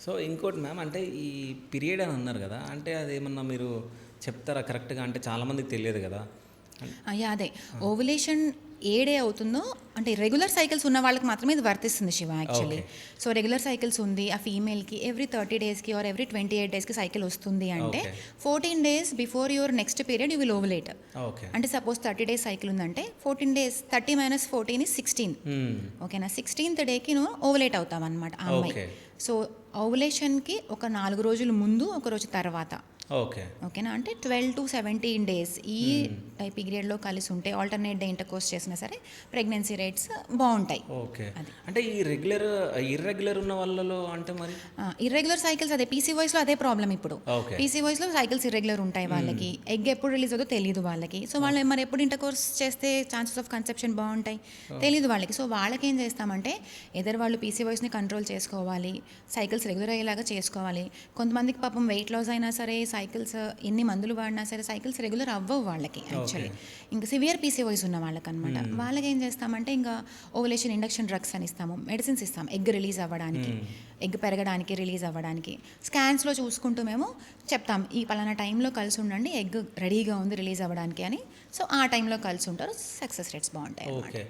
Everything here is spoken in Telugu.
సో ఇంకోటి మ్యామ్, అంటే ఈ పీరియడ్ అని అన్నారు కదా, అంటే అదేమన్నా మీరు చెప్తారా కరెక్ట్గా? అంటే చాలామందికి తెలియదు కదా. యా అదే ఓవులేషన్ ఏ డే అవుతుందో, అంటే రెగ్యులర్ సైకిల్స్ ఉన్న వాళ్ళకి మాత్రమే ఇది వర్తిస్తుంది Shiva actually. Okay. So regular cycles ఉంది ఆ ఫీమేల్కి ఎవ్రీ 30 డేస్కి ఆర్ ఎవ్రీ 28 డేస్కి సైకిల్ వస్తుంది అంటే okay. 14 days before your next period you will ovulate. Okay. అంటే సపోజ్ 30 డేస్ సైకిల్ ఉందంటే 14 డేస్ 30 - 14 is 16. ఓకేనా, 16th డేకి నువ్వు ఓవులేట్ అవుతావు అనమాట ఆ అమ్మాయి. ఓకే. సో ఓవులేషన్కి ఒక 4 రోజులు ముందు, ఒక రోజు తర్వాత. ఓకే. ఓకేనా, అంటే 12 to 17 డేస్ ఈ పీరియడ్లో కలిసి ఉంటే ఆల్టర్నేట్ డే ఇంటర్కోర్స్ చేసినా సరే ప్రెగ్నెన్సీ రేట్స్ బాగుంటాయి. ఓకే. అది. అంటే ఈ ఇర్రెగ్యులర్ ఉన్న వాళ్ళలో అంటే మరి ఇర్రెగ్యులర్ సైకిల్స్ అదే పీసీఓఎస్లో అదే ప్రాబ్లం ఇప్పుడు. ఓకే. పీసీఓఎస్లో సైకిల్స్ ఇర్రెగ్యులర్ ఉంటాయి వాళ్ళకి, ఎగ్ ఎప్పుడు రిలీజ్ అవుతుందో తెలియదు వాళ్ళకి. సో వాళ్ళు మరి ఎప్పుడు ఇంటర్కోర్స్ చేస్తే ఛాన్సెస్ ఆఫ్ కన్సెప్షన్ బాగుంటాయి తెలియదు వాళ్ళకి. సో వాళ్ళకి ఏం చేస్తామంటే ఎదర్ వాళ్ళు పీసీఓఎస్ని కంట్రోల్ చేసుకోవాలి, సైకిల్స్ రెగ్యులర్ అయ్యేలాగా చేసుకోవాలి. కొంతమందికి పాపం వెయిట్ లాస్ అయినా సరే సైకిల్స్ ఎన్ని మందులు వాడినా సరే సైకిల్స్ రెగ్యులర్ అవ్వవు వాళ్ళకి యాక్చువల్లీ. ఇంకా సివియర్ పీసీఓఎస్ ఉన్న వాళ్ళకి అనమాట. వాళ్ళకి ఏం చేస్తామంటే ఇంకా ఓవులేషన్ ఇండక్షన్ డ్రగ్స్ అని ఇస్తాము, మెడిసిన్స్ ఇస్తాము ఎగ్ రిలీజ్ అవ్వడానికి, ఎగ్ పెరగడానికి, రిలీజ్ అవ్వడానికి. స్కాన్స్లో చూసుకుంటూ మేము చెప్తాం ఈ పలానా టైంలో కలిసి ఉండండి, ఎగ్ రెడీగా ఉంది రిలీజ్ అవ్వడానికి అని. సో ఆ టైంలో కలిసి ఉంటారు, సక్సెస్ రేట్స్ బాగుంటాయి. ఓకే.